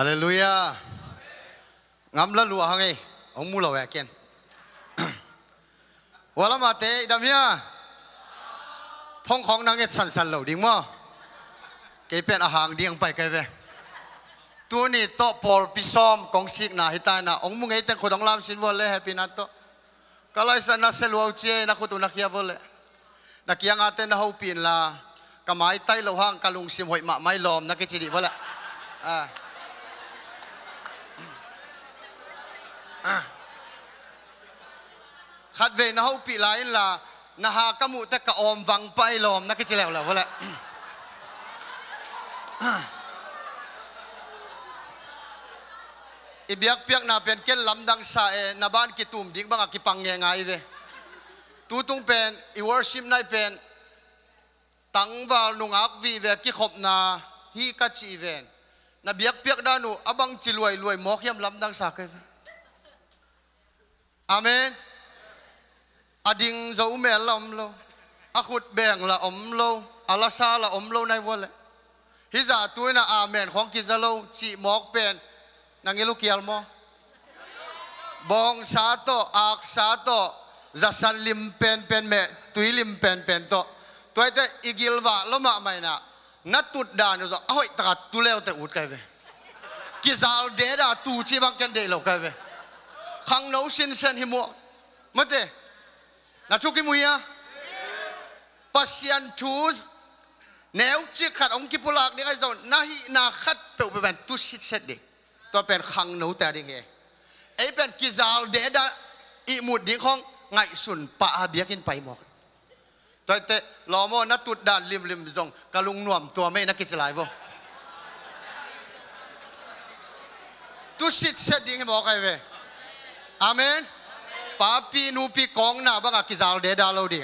ฮาเลลูยางำละลัวหังไงองมูลาแวกเกนวะละมาเตะดำเฮียพงของนางเอ็ดสันสันเหล่าดิ่งมั้งเกยเป็นอาหารดิ่งไปเกยเวตัวนี้โตปอลพิซอมกองสิกนาฮิตายนะองมุงไงแต่คนองลามสินวอลเล่แฮปปี้นัตโตก็เลยสันนักเซลล์เจนักขุตุนักยาวอลเล่นักยังอาเตนหูปีนละกำไมไตโลหังกะลุงสิมหอยมาไม่ลอมนักเกจิดิวอลเล่ขัดเวนะหูปีไลน์ละนะฮะกมุตะกะอมวังไปลอมนักเกจิแล้วละวอลเล่อีเบียกเปียกนาเป็นเกลลำดังสาเอนาบ้านกิตุมดิ้งบังกิปังเงงไงเวตูตุงเป็นอีวอร์ชิมนายเป็นตั้งบาลนุงอักวีเวกิขบนาฮีกัจจีเวนนาเบียกเปียกดานุอบังจิรวยรวยหมอกยำลำดังสาเกเวอาเมนอดิ่งจะอุเมลลำโลอขุดแบ่งละอมโลอาลาซาละอมโลในวัลฮิจาตัวน่ะอาเมนของกิจโลจีหมอกเป็นนางเอลูกยาลโมบองซาโตอักซาโตจะสันลิมเป็นเมตุยลิมเป็นโตตัวไอ้อีกิลวะละมาไม่นะนัดตุดดานอยู่จ้ะเฮ้ยตะตุเลวแต่อุดกันเวกิจาลเดดาตูชีบังกันเดลกันเวขังโนชินเซนหิมัวมาเตนัดชุกิมุยะปัสยันทูสแนวจิขัดองกิปุลักเด็กไอ้เจ้านาฮินาขัดเปลวเป็นตุชิดเสด็จตัวเป็นขังหนูแต่ดิ่งเอไอเป็นกิจาลเดดาอิมุดดิ่งของไงสุนปะอาเบียกินไปหมดตัวเตะลอมอนัดตุดดานริมจงกะลุงนวมตัวไม่นักกิจลายวะตุสิตเสดิ่งให้บอกไงเวอาเมนป้าปีนูปีกองหน้าบังกิจาลเดดาเราดิ่ง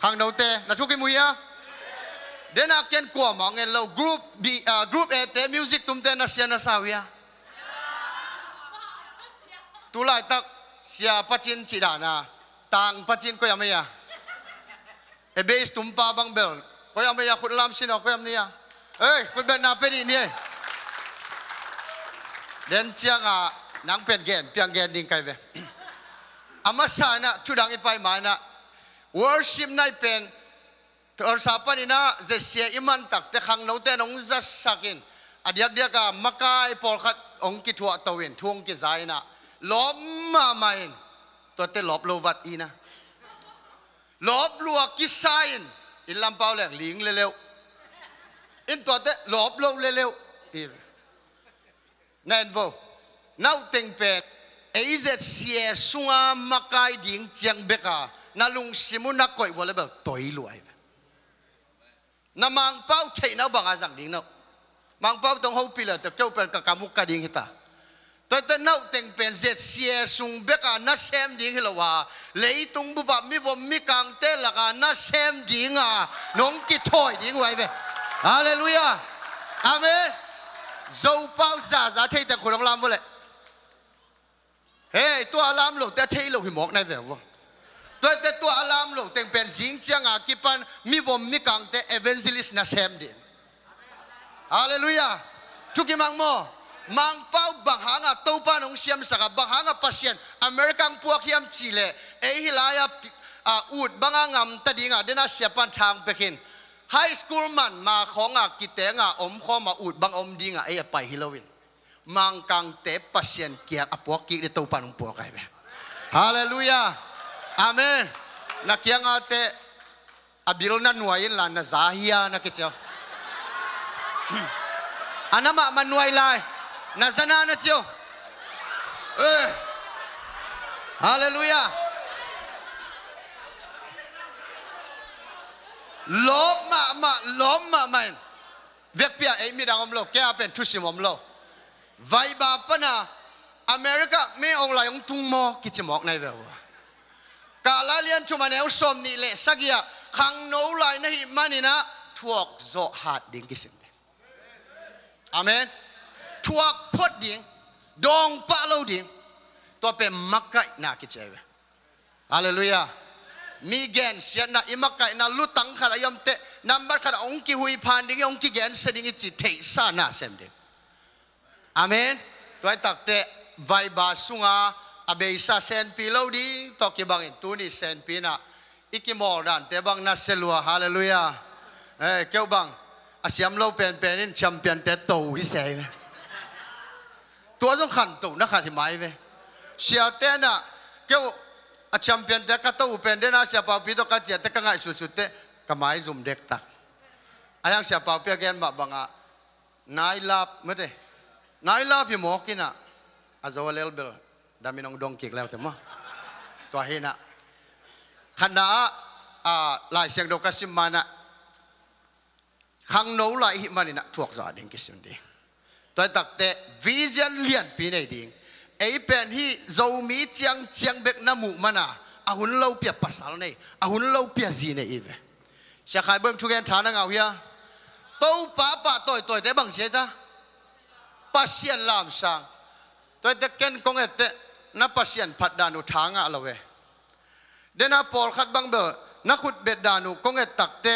ขังหนูเตะนัดทุกข์มุยะเดนักเก็นกลัวมองเงินเรากรุ๊ปเอเตมิวสิกตุ้มเตนัสเซียนัสาวิยาตุลาตักเสียปัจจินจีดานะต่างปัจจินก็ยังไม่ยาเอเบสตุมปาบังเบลก็ยังไม่ยาคุณลามสินก็ยังไม่ยาเอ้ยคุณเป็นนาเป็นนี่เดินเชียงนังเป็นเกนเพียงเกนดิ่งไกเวอามาสานะชุดังอีไปมานะ worship นั่นเป็นตอนสาปันนะ ZCA อิมันตักแต่ขังโนเตนองจัสสักินอดีตเดียกมักไก่ปอลขัดองกิทัวตะเวนทวงกิใจนะลบมาไม่ตัวเตลบโลวัดอีนะลบลัวกิไซน์อินลำเปล่าแหลกลิงเร็วอินตัวเตลบโลเร็วอีแน่นโวน่าติงเป็ดเอเจเสียสุงามักไก่ดิ่งเจียงเบกานาลุงซิมุนักก่อยวอลเลย์บอลตัวอีลวยนามังเป้าใช่นาบังอาจังดิ่งนามังเป้าต้องหูปีละแต่เจ้าเป็นกะกามุกกะดิ่งฮิตาตัวเต้นน่าเต็งเป็นเจ็ดเสียสุงเบกาน่าเซมดิ่งฮิลวะเลยตุงบุบมีวมมีกังเตละกันน่าเซมดิ่งน้องกิถอยดิ่งไว้เว้ฮาเลลูยาอาเมนโจ้เป้าซาใช่แต่คนอังลามบ่เลยเฮ้ตัวอังลามหลงแต่เที่ยวหิมอกในแบบว่าตัวอังลามหลงเต็งเป็นสิงเชียงกิปันมีวมมีกังเตเอเวนซิลิสน่าเซมดิ่งฮาเลลูยาทุกิมังโมมังเป้าบังหางตัวปานองเสียมสักบังหางปัสยันอเมริกันพวกยามชิเลเอฮิลายาอูดบังงามตัดดิ่งเดน่าเสียปันทางไปกินไฮสคูลมันมาของกิเตงอมข้อมาอูดบังอมดิ่งเอไปฮิโลวินมังกังเตปัสยันเกียร์อพวกกิเดตัวปานองพวกไอ้เว้ฮาเลลูยาอาเมนนักยังเตอบิลนันหน่วยลานนาซาฮิยานักเจ้าอันนั้นมันหน่วยลายนาซานานะเจ้าฮาเลลูยาล้มมาไม่เวียบเปียไอ้มีดังอมโลแกเป็นทุสิมอมโลไวบาปนะอเมริกาไม่องไหลองทุ่งหมอกิจหมอกในเวลกาลาเลียนชุมาแนวสมนี่เละสักอย่างขังโนไหลในหิมานี่นะทวกโซหัดดิ่งกิสินอาเมนทวกพดดิ่งดองปะโลดิ่งตัวเป็นมักไก่นากิจเอเวฮาเลลูยามีแกนเสียนะอิมักไก่นาลุตังขดายมเตนัมบัดขดาองค์กิหุยพานดิ่งองค์กิแกนเสดิ่งจิตเทสานาเซมเด อาเมนตัวตักเตะไวบาสุงาอเบยซาเซนปีโลดีตอกิบังอินตูนี่เซนปีน่ะอีกิมอรันเตบังนัสเซลัวฮาเลลูยาเกี่ยวบังอาเซียมโลเป็นนินแชมเปี้ยนเตโตฮิเซ่ตัวต้องขันตุนักขันที่หมายเว้เสียเตน่ะเกี่ยวอาแชมเปี้ยนเตก็ตู้เป็นเดน่าเสียเปล่าปีโตกัจเจตก็ง่ายสุดๆเตก็หมายซุ่มเด็กตักอายังเสียเปล่าเปียกแกนมาบังอ่ะนายลาบไม่ได้นายลาบอยู่หมอกินะอาจจะว่าเลวเบลดามินองดงกิกแล้วแต่มั้งตัวเห็นอ่ะขณะลายเสียงดอกกสิมานะขังโนลายหิมันนี่นะถูกจ่าดิ่งกิสิมดีตัวตักเตะวิญญาณเลียนปีนี้ดิ่งไอ้เป็นที่โจมีเจียงเบกน้ำมูมันอ่ะอาหุ่นเล่าเปียภาษาเนี่ยอาหุ่นเล่าเปียจีเนี่ยอีเว่เสียขายเบิ้งทุกอย่างฐานเอาเฮียตู้ป้าตัวแต่บางเสียตาปัสเซียนลามสังตัวเด็กเก่งคงเอเตนับปัสเซียนพัดดานุทางอะไรเว้เดน่าพอลขัดบังเบลนักขุดเบ็ดดานุคงเอตักเต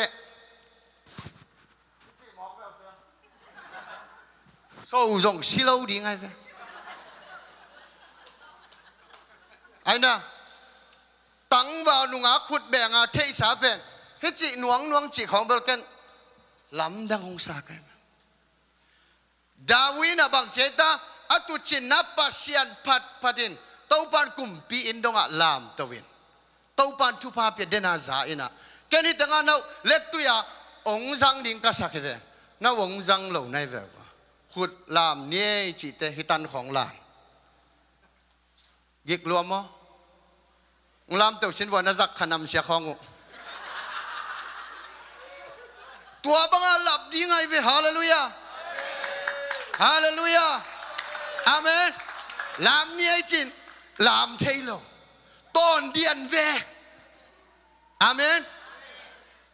โซ่จงสิเลวดีไงเว้ไอ้น่ะตั้งว่านุงอาขุดแบ่งอาเทสาเป็นเฮจิหน่วงจิของเบลกันลำดังองศากันดาวินะบางเจตาอัตุจินนับปัสเซียนพัดินเต้าปันกุมปีอินดงะลามตวินเต้าปันทุพาเปียเดนาซาอินะแค่นี้ตั้งเอาเล็กตัวยาองจังดิ่งกษัตริย์เวน่าองจังเหล่าในเวขุดลามเนี่ยจิตหิตันของลามกิกลัวมั้งลามเต้าชินวันนักขนำเสียของตัวบังอาลับดีไงเวฮาเลลูยาฮาเลลูยาอาเมนลามเนี่ยจินลามเทโลต้นเดียนเวอาเมน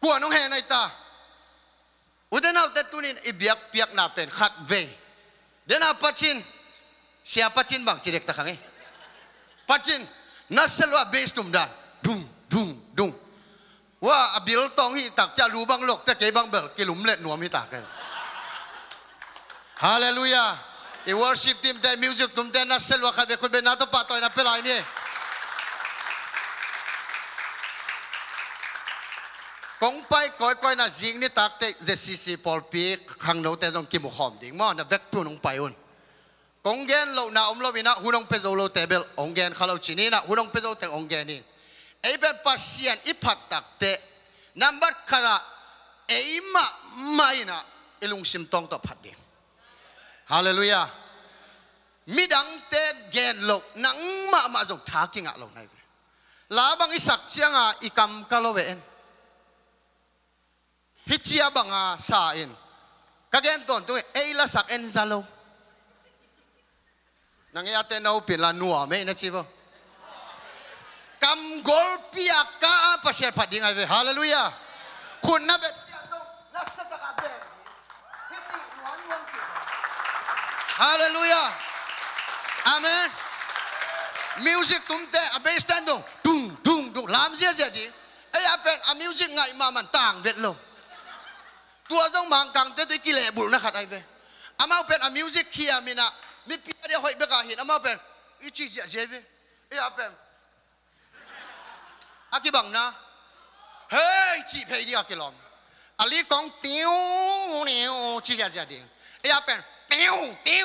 กวนน้องแห่ในตาอุดนาแต่ตุนินอิบยักเปียกนาเป็นขัดเวเดนาปัจจินเสียปัจจินบางจิเด็กตะขังเอปัจจินนัสลวะเบสตุมดานดุงว่าอบิลตองฮิตักจะรู้บางโลกแต่เก็บบางเบลกิลุมเล็ดหนัวมิตากันฮาเลลูยาอีวอร์ชิปทีมแต่มิวสิกตุมแต่นัสเซลวะขัดเด็กคนเป็นนาตปาตอยนับเป็นไรเนี่ยกงไปก้อยน่ะจิงนี่ตักแต่ ZCA พอลปีขังโนแต่จงกิมขอมดิ่งมั่วน่ะเวกปุ่นงไปอุ่นกงเกนเราหน้าเราวินะหุ่นงเปโซโลเตเบลองเกนเขาเราจีนี่นะหุ่นงเปโซแต่องเกนนี่ไอ้เป็นปัสเซียนอิพัดตักเตะนับบัดขณะไอ้มาไม่นะไอ้ลุงซิมตองต่อพัดดิ่งฮาเลลูยามิดังเตะเกนโลนังมาจงท้ากิงอ่ะเราในลาบังอิสักเชียงอ่ะอีกำกะโลเวนฮิจิอาบังอาซาอินกะเกนตอนตัวเอลาสักเอ็นซาโลนังยาเตนาอุปิลานัวไม่นะชิบะกำกอลปียกะปัสเซียพัดดิ่งไงเว้ฮาเลลูยาคุณนับเป็นนัสตะกะเบนฮิจิหวนฮาเลลูยาอาเมนมิวสิกตุ้มเตะอเบสแตนดุงลามเสียดิไอ้อาเป็นมิวสิกไงมามันต่างเวทโลตัวต้องมังกังเตติกิเลบุลนะครับไอ้เว้อามาเป็นมิวสิกเคียมินะมีปีเดียวหอยเบกาหินอามาเป็นอีจิเจเจเว้ไอ้อาเป็นอากิบังนะเฮ้ยจีเพย์ดีอากิลอมอาลีกองติ้วเนี่ยจีเจเจดิไอ้อาเป็นติ้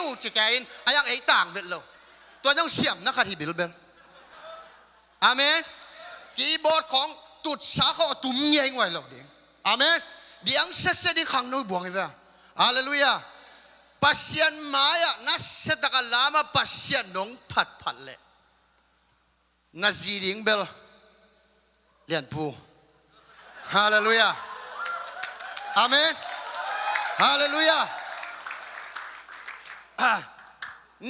วจีแกอินไอ้ยังไอ้ต่างเวทโลตัวต้องเสียมนะครับที่บิลเบลอาเมนคีย์บอร์ดของตุดสาเขาตุ้มเงี้ยงไว้หรอกดิอาเมนเดียงเสษดีขังนู้บวงอีกแล้วฮาเลลูยาปัสเซียนมายะนัสเสตกลามาปัสเซียนนงพัดเลยนัสจีดิงเบลเลียนปูฮาเลลูยาอาเมนฮาเลลูยา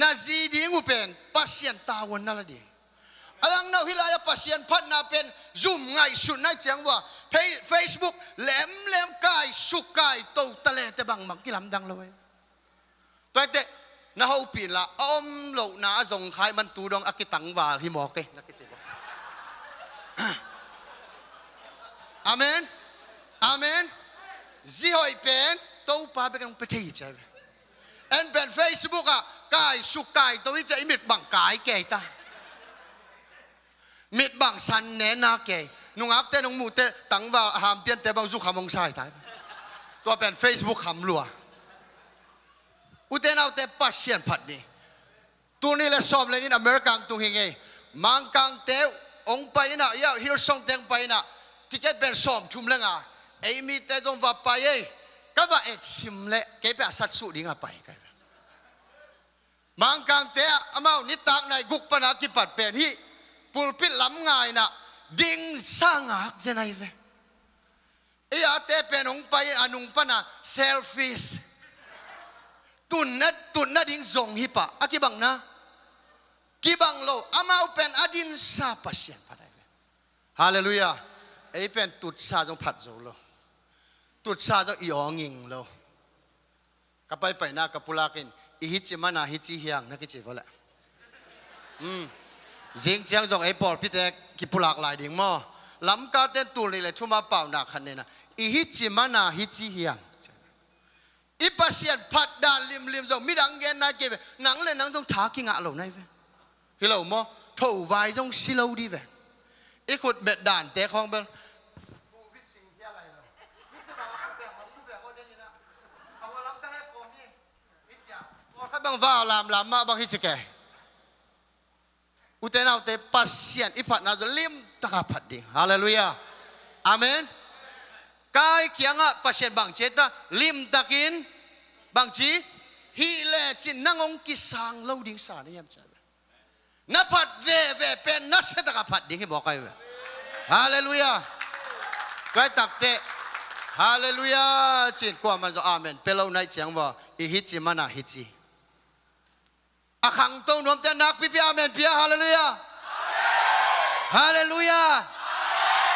นัสจีดิงอุเป็นปัสเซียนตาวันนั่นละดิอังนาฮิลายาปัสเซียนพัดนาเป็นซูมไงสุดน่าเจียงว่าFacebook แหลมกายสุกายโตตะเลแต่บางมังกิลำดังเลยตัวเตะน่าหูปีนละโลน่าจงขายมันตูดองอักิตังวาฮิมอกเกนักกิจวัตรอาเมนอาเมนziหอยเป็นโตป้าเป็นกันไปที่ใจเอ็นเป็น Facebook อ่ะก กายสุกายตัววิจัยมิดบังกายเกยตามิดบังสันเนนาเกยนุ่งอักเตนุ่งมูเตตั้งว่าหามเปลี่ยนแต่บางสุขามงใช่ตายตัวเป็น Facebook คำลัวอุเทนเอาแต่ปัสเซียนผัดนี่ตัวนี้ละซ้อมเลยนี่อเมริกันตุงเฮงเงมังกังเตองไปนะยาฮิลซงเตงไปนะที่แกเป็นซ้อมชุมเลงอ่ะไอ้มีแต่จงว่าไปก็ว่าเอ็ดซิมเละแกเป็นสัตว์สุดิ้งไปกันมังกังเตะอามานิตักในกุกปนากิปัดเป็นฮีปุลปิดล้ำง่ายนะดิ้งสร้างหักเจนไอเวไอ้อาเตะเป็นองไปอนุงปนาเซลฟี่ตุนนัดดิ้งซงฮิปะอากิบังนะกิบังโลอามาเป็นอดินซาปัสเซียนพัดไอเวฮาเลลูยาไอ้เป็นตุดซาจงพัดโจโลตุดซาจงอีองิงโลกับไปนะกับปุลากินอีฮิจิมานาฮิจิเฮียงนักกิจวะแหละจิงเจียงจงไอ้ปอลพี่แต่กิปุลากหลายดิ่งมอลำกาเต้นตูนี่เลยทุ่มมาเป่าหนักขันเนี่ยนะอีฮิจิมานาฮิจิเฮียงอีปัสเซียนพัดดานลิมจงมิดังเงินนายเก็บหนังเลยหนังจงท้ากิงอะเหล่านั้นเว้ยคือเรามอถูไว้จงสิเราดีเว้ยอีขุดเบ็ดด่านเตะของเบลข้าบังว่าลามมาบังฮิจแกอุเทนเอาแต่ปัสเซียนอีพัดน่าจะลิมตะกับพัดดิ่งฮาเลลูยาอาเมนกายเคียงอ่ะปัสเซียนบางเจตาลิมตะกินบางจีฮีเลจินนังองกิสังเล่าดิ่งสานี่ยามเจ้านับพัดเวเป็นนัดเสตะกับพัดดิ่งให้บอกใครเว้ฮาเลลูยาไว้ตักเตะฮาเลลูยาจินกว่ามันจะอาเมนเปล่าในเสียงว่าอีฮิจิมานาฮิจิอาขังโตนวมแต่นักพี่อาเมนพี่ฮาเลลูยาฮาเลลูยา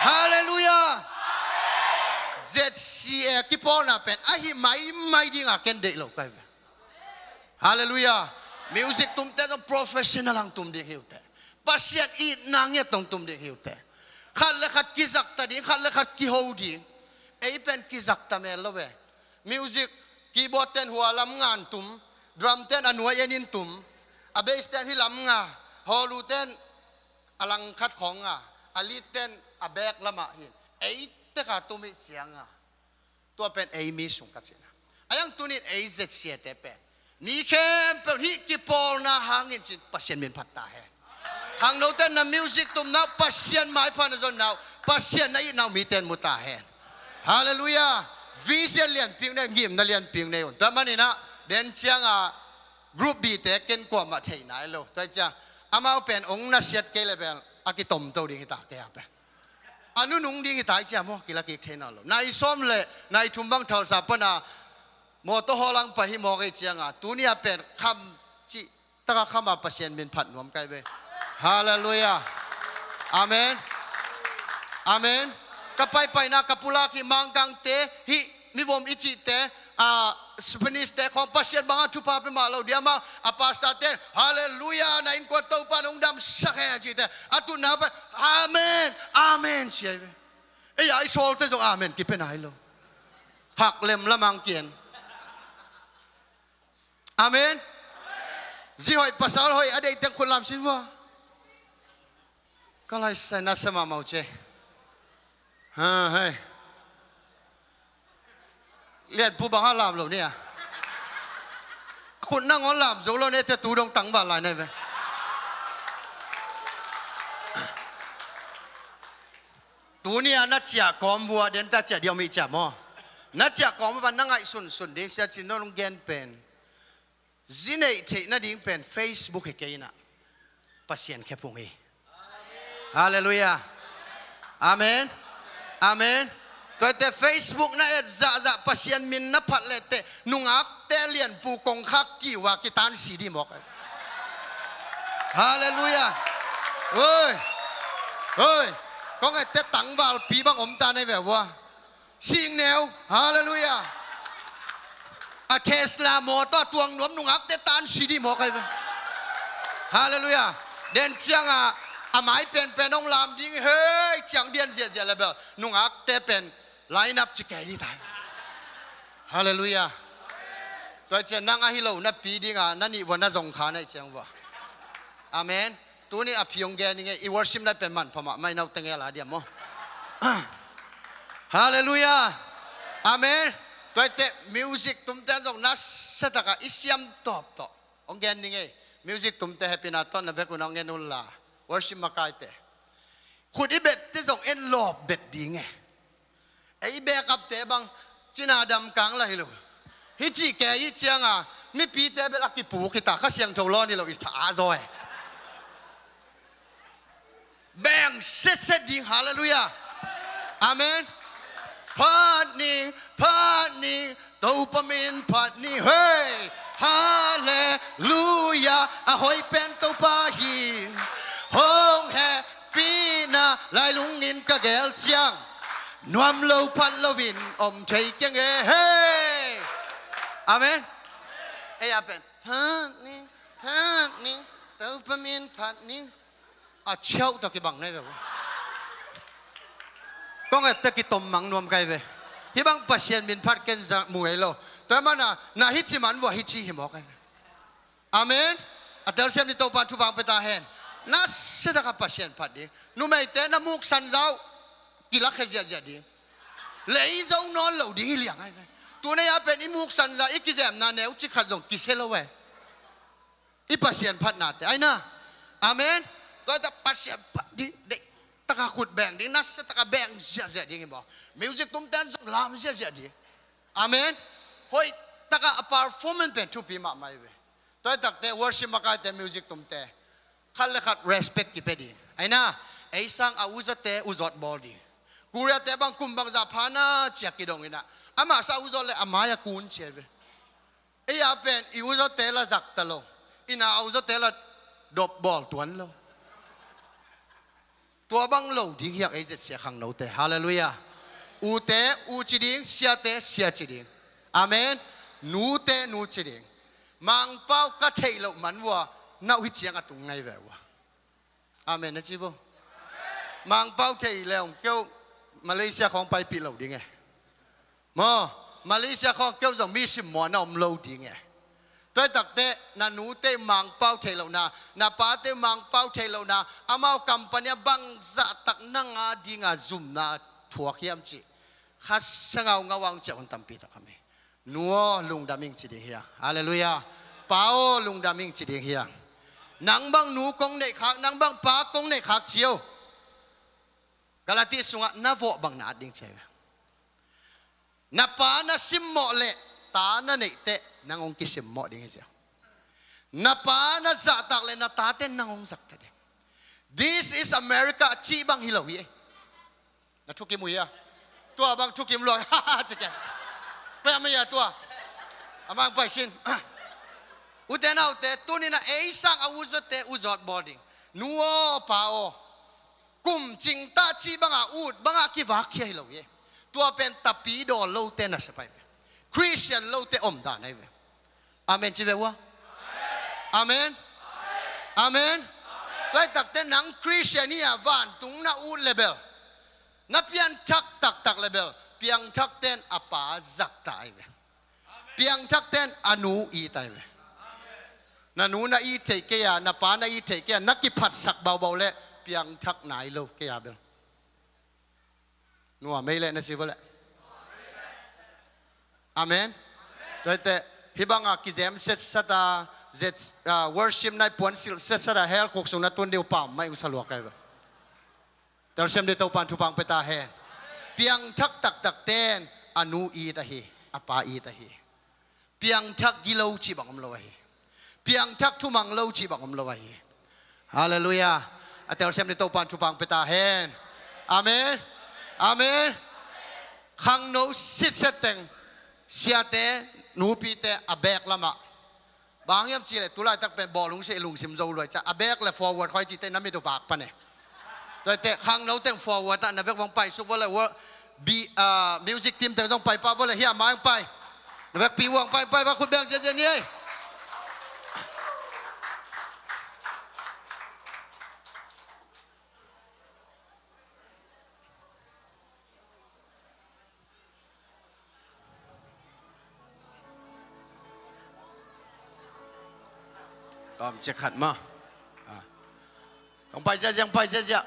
ฮาเลลูยา ZCA กิปอลน่ะเป็นอาหิไม่ดิ่งอาเคนเด็กเราใครเว้ฮาเลลูยามิวสิกตุ้มแต่ต้อง professional ลังตุ้มเด็กหิวแต่ปัสเซียนอีนางเนี่ยต้องตุ้มเด็กหิวแต่ขัดเล็กขัดกิจักตาดิ่งขัดเล็กขัดกิโฮดิ่งไอ้เป็นกิจักตาเมลเว้มิวสิกคีย์บอร์ดเต้นหัวลำงานตุ้มดรัมเต้นอันหัวเย็นินตุ้มอาเบสเต้นที่ลำงาฮอลูเต้นอลังคัดของอาลีเต้นอาเบกละมาหินไอ้เตะขาตุ้มเสียงตัวเป็นไอ้มีสุงกัดเสียนะไอ้ยังตัวนี้ไอ้เจ็ดเสียแต่เป็นนี่แค่เป็นที่กิปอลนะหางเงินจิตปัสเซียนเป็นพัตตาเฮทางโน้ตเต้นนะมิวสิกตุ้มนะปัสเซียนหมายพันธุ์จนนะปัสเซียนนั่นน่ามีเต้นมุตาเฮฮาเลลูยาวิเศษเลียนพิงในงิมนั่นเลียนพิงในอุ่นแต่มันนี่นะเดินเชียงกรุ๊ปบีเตกินกว่ามาเทนายโลตัวจ้าอามาเป็นองค์นักเสียเกลเป็นอากิตมตัวดิ่งตาเกียบเป็นอนุนุ่งดิ่งตาจ้าโมกิลากิเทนอลนายส้มเลยนายทุ่มบังเท่าสับปนะโมโตฮอลังไปฮิโมกเชียงตัวนี้เป็นคำจิตะคำมาเปอร์เซ็นต์เป็นผัดนวมไกลไปฮาเลลูยาอาเมนอาเมนกับไปนะกับปุลาคิมังกังเตฮินิวมอิจิเตสเปนิสเตของปัสเซียนบางทุพาเป็นมาเราเดียมาอาปาสตาเตฮาเลลูยาในอินกวาตัวปานองดำสักแห่จิตอาตุนาเป็นอาเมนอาเมนเชียร์ไอ้ไอ้โซลเตจงอาเมนกี่เป็นไงloหักเล็มละมังเกียนอาเมนจีหอยภาษาหอยอะไรแต่คนลำสิวะก็เลยใส่นัสมาเมาเจเฮ้ยเรียนผู้บังคับลำเหล่านี้คุณนั่งงอนลำโจโลเนี่ยจะตูดงตังบาลายเนี่ยไหมตัวนี้นัดเจ้ากอมวัวเดินตาเจ้าเดียวมีเจ้าหม้อนัดเจ้ากอมวันนั่งไอ้สุนเดียวเสียจินน้องเกนเป็นจีเนเทนัดดิ้งเป็น Facebook เฮกินะปัสเซียนแค่พงเฮฮาเลลูยาอาเมนอาเมนตัวแต่ Facebook นั่นจะปัสเซียนมินนับพัดเลยแต่นุ่งอักเตเลียนปูกงคักกี่ว่ากิตานสีดีหมอกฮาเลลูยาเฮ้ยก็ไงแต่ตังบาลปีบังอมตาในแบบว่าสิ่งแนวฮาเลลูยาเทสลาโมตัวตวงหนวมนุ่งอักเตตานสีดีหมอกเลยฮาเลลูยาเดินเชียงหมายเป็นน้องลำดิ้งเฮ้ยจังเดียนเสียเลยแบบนุ่งอักเตเป็นไลน์นับจะแก่ที่ตายฮาเลลูยา ตัวเจนังอาฮิโลนับปีดิ้งนั่นนี่วันนั้นสงขาในเชียงวะอาเมนตัวนี้อภิองแกนี่ไงอีวอร์ชิมนั่นเป็นมันพม่าไม่น่าตั้งเงาละเดียมั้งฮาเลลูยาอาเมนตัวเตะมิวสิกตุ้มเตะส่งนัสเสตกะอิสยามตอบต่อองแกนี่ไงมิวสิกตุ้มเตะแฮปปี้นาตอนนับเบกุนองเงินุลลาวอร์ชิมมาไกเตะขุดอีเบ็ดที่ส่งเอ็นลอบเบ็ดดีไงไอ้เบกับเตะบังจีน่าดำกังละฮิโลฮิจิแกอีเชียงมีปีเตะเบลักกิปูกิตาข้าเสียงโจล้อนี่เราอิสตาอาซอยแบ่งเสร็จดีฮาเลลูยาอาเมนพานีตัวปมินพานีเฮ้ยฮาเลลูยาอะหอยเป็นตัวปาฮีฮงแฮปีนาลายลุงอินกะเกลเชียงนวมโลพัดโลวินอมใจเกียงเฮ้อาเมนเอ้ยเป็นพานีตัวปมินพานีอาเช่าตะกี้บังไหนแบบก็ไงตะกี้ต้มมังนวมไก่เว้ยที่บางปัสเซียนบินพัดกันจากมวยโลแต่มันน่ะฮิจิมันว่าฮิจิหิมอกไงอาเมนอัตเตอร์เซียนนี่ตัวปันทุบังไปตาเห็นน่าเสียดายปัสเซียนพัดดีนู่นไม่แต่น้ำมุกสันเจ้ากิลักเฮียเจดีเลยเจ้านอนเหล่าดีเลี้ยงไงตัวนี้เป็นอิมุกสันเจ้าอีกกี่แสนนั่นเนี่ยอุจิขัดส่งกิเซลเว้ยอีปัสเซียนพัดนาแต่ไอ้น่ะอาเมนตัวแต่ปัสเซียนพัดดีเด็กตะกาขุดแบ่งดีนัสตะกาแบ่งเสียเสียดีไงบอกมิวสิกตุ้มเต้นส่งลามเสียเสียดีอาเมนเฮ้ยตะกาperformanceเป็นทุกปีมาไม่เว้ยตัวตักเตะ worship มาการเตะมิวสิกตุ้มเตะขัดเลยขัด respect กี่เปดีไอ้น่ะไอ้สังอาวุธเตะอุจอดบอลดีกูเรียกเตะบางกุมบางจ่าพานะเจียกิดงอินะอามาสาวอุจอดเลยอามายากุนเชียเว้ยไอ้ยาเป็นอีอุจอดเตะละจักตะโลอินาอุจอดเตะละดบบอลตัวนโลตัวบังโลดิ้งอยากไอ้เจ็ดเสียขังโนเตฮาเลลูยาอูเตอูจิดิ้งเสียเตเสียจิดิ้งอาเมนนูเตนูจิดิ้งมังเป้ากระเทยโลมันว่าน่าวิจารณ์ตรงไหนแบบว่าอาเมนนะจีบมังเป้าเทยแล้วเกี่ยวมาเลเซียของไปปีโลดิ้งไงมาเลเซียของเกี่ยวจะมีสิมวนอมโลดิ้งไงตัวตักเตะนันนูเตะมังเป้าเทยแล้วนาป้าเตะมังเป้าเทยแล้วอามาคัมปันยาบังจะตักนั่งดิ้งซุ่มนาถั่วเขียมจีข้าสังเอาเงาวังเจ้าคนตั้มปีตะคำเมนัวลุงดามิงจีดีเฮียฮาเลลูยาเป้าลุงดามิงจีดีเฮียนังบังนูกงในขากนังบังป้ากงในขากเชียวกาลาติสุงะนาโวบังนาดิ้งเชียวนาป้านาซิมโมเลตานาเนเตนางองคิสิมโมดิ้งเชียวนาป้านาจักตักเลนาตาเตนางองจักตัก This is America ชีบังฮิโลวีนาทุกิมุยะตัวบางทุกิมลอยฮ่าฮ่าจะแกไปไม่ยาตัวอามังไปชินอุเทนเอาเตตัวนี้นะเอซังอาวุธเตอุจอดบอดิ้งนัวป้าโอกุมจิงตาชีบังอาอุดบังอาคิวักฮิโลวีตัวเป็นตาปีโดโลเตนะสไปคริสเตียนโลเตอมดานไอเวอาเมนจีเววะอาเมนอาเมนตัวตักเตนังคริสเตียนีวันตุงนาอูเลเบลนับเพียงตักเลเบลเพียงทักเต้นอปาจักตายเวเพียงทักเต้นอนุอีตายเวนันูนาอีเทเกียนับปานาอีเทเกียนักกิพัดสักเบาๆเละเพียงทักไหนโลเกียเบลนัวไม่เละนะสิเบลอาเมนตัวเตฮิบังอากิเซมเซตสตาworship ในปวนสิลเซตสตาเฮลคุกสุนัตตุนเดียวป่ามไม่อุสลวกไกเบลแต่เซมเดตปันทุบังไปตาเฮเพียงทักตักเต้นอนุอีตาฮีอปาอีตาฮีเพียงทักกิโลจีบังอมโลวะฮีเพียงทักทุมังโลจีบังอมโลวะฮีฮาเลลูยาแต่เซมเดตปันทุบังไปตาเฮอาเมนอาเมนขังโนสิทธิ์เซตเต็งเสียเตนูปีเตอเบกละมะบางยามจีเลยตุลาตักเป็นบอลลุงเสลุงซิมโจรวยจะอเบกเลย forward คอยจีเตน้ำมีตัวฝากปะเนี่ยแต่ขังโนเต็ง forward นั่นเวกวังไปสุวรรณว่าบีมิวสิกทีมแต่ต้องไปป้าว่าเลยเฮียมาไปเวกปีวังไปว่าคุณแบงค์เจนี่ ตอมจะขัดมาลงไปจะยังไปจะ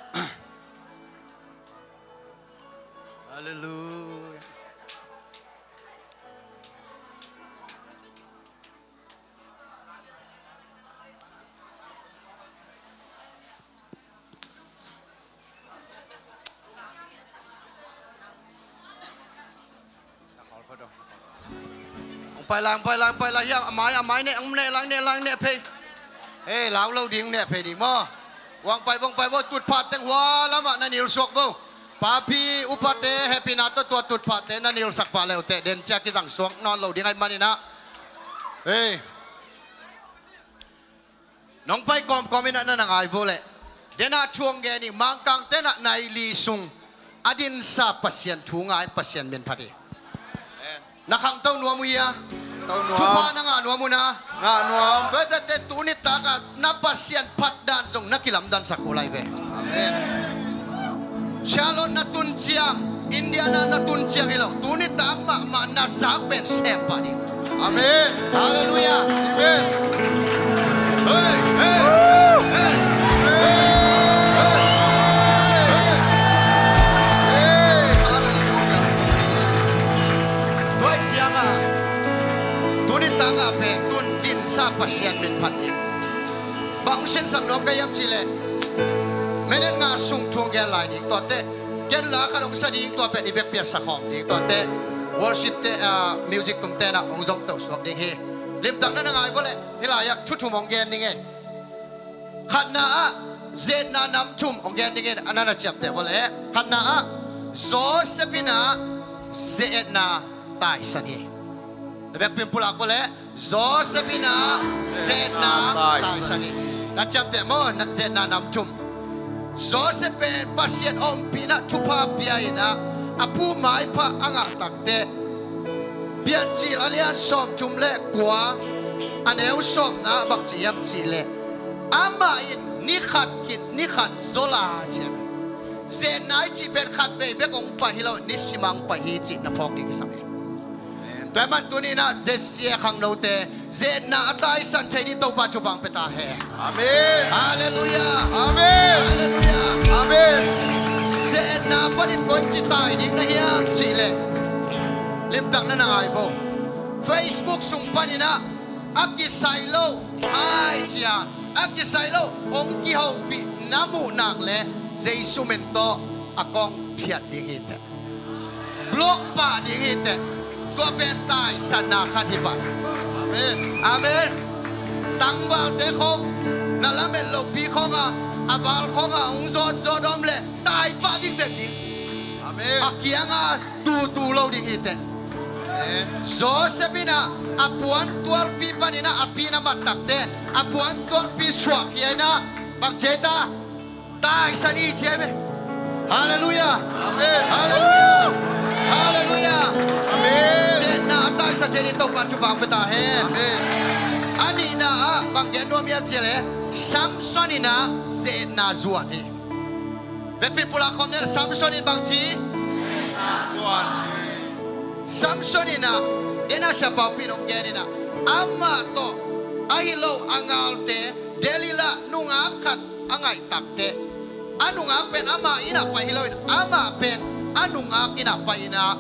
ฮาเลลูยาไปlang yang amai ne lang ne pe lao lâu điên ne pe đi mo wangไปwo tụt phạt teng hoa lắm à nanil sok vô papi upate happy na to tụt phạt te nanil sak pa leo te den chia ki jang sok non lâu điên ai mani na nong pai kom ina na ngai vô le dena chuang ge ni mang kang te na nai li sung adin sa pasien thu ngai pasien men phati nakang tau nuam ya chupa na nga nuam na nga nuam pwede te tunit taka na pasien pat dan zong nakilam dan sa kulay be amen Shalom na tunjiang India na tunjiang ilaw tunit tak ma na sakben sempa ni amen hallelujah amen hey sa pasien min phatik bang sen sang long kayam chile menen nga sung thong ge lai ni to te ken la ka long sa ding to pe ni ve pia sa khom ding to te worship te music tum te na ong jong to sok ding hi lim tang na ngai ko le hilaya thu thu mong gen ding e khat na a zet na nam chum ong gen ding e anana chap te bo le khat na a zo sepina zet na tai sani Lebek pimpula ko le Josephina Zedna Taisani Nachap te mo Zedna namchum Joseph pasien om pina tupa piaina apu mai pa anga takte pian chi alian som chumle kwa aneu som na bak chiam chi le ama ni khat zola che Zedna chi ber khat ve be kong pa hilo ni simang pa hi chi na phok ding same Tuan man tuni na ZCA khang no te Zedna atai san thei ni to pa chupang peta he Amen Hallelujah Amen Hallelujah Amen Zedna panin kon chi tai ding na hiang chi le lim tang na ngai bo Facebook sung panina aki sailo ai chia aki sailo ong ki ho pi namu nak le Jesu mento akong phiat ding hite blok pa ding hiteตัวเป็นตายสนาคติบัติอาเมนอาเมนตั้งบาลเตคงนั่นละเมลลูกพี่คงอาบาลคงองโซดอมเลตายปาดิ้งเด็กดิ้งอาเมนอาเกียงตูเราดิ้งฮิตเตโซเซปินะอาปวนตัวปีปานินะอาปีนะมาตักเตอาปวนตัวปีสวกเฮียนะบักเจตาตายสนีเจเมฮาเลลูยาอาเมนฮาเลลูยาฮาเลลูยาอาเมนเจน่าตายสัจเจนิโตปัจจุบันเปตาเฮอาเมนอันนี้นะบางแกนโนมีอะไรเล่ซัมซอนีนะเจน่าจวนเฮเว็บพิมพ์ละครเนี่ยซัมซอนีบางทีเจน่าจวนซัมซอนีนะเดน่าเฉพาะพี่น้องแกนี่นะอามาโตอาฮิโลอังอัลเตเดลิละนุ่งอาขัดอังไงตักเตอานุ่งอาเป็นอามาอินะไปฮิโลอามาเป็นanung ak ina pa ina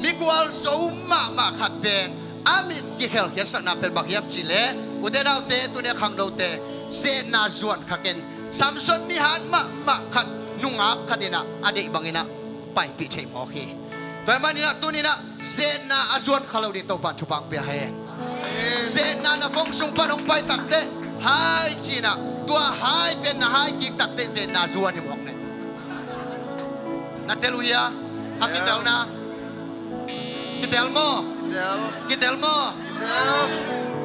migual so ma khat ben ami ki hel ke sa na per bakyap chile udena te tune khang do te se na zuan khaken samson mi han ma khat nunga khadina ade bangina pai pi thei mo khi toy manina tunina se na azuan khalo di to pa chupang pe he se na phong sung panong pai takte hai china tua hai pen na hai ki takte se na zuan ni mok ne Haleluya, akitel na, kitel mo,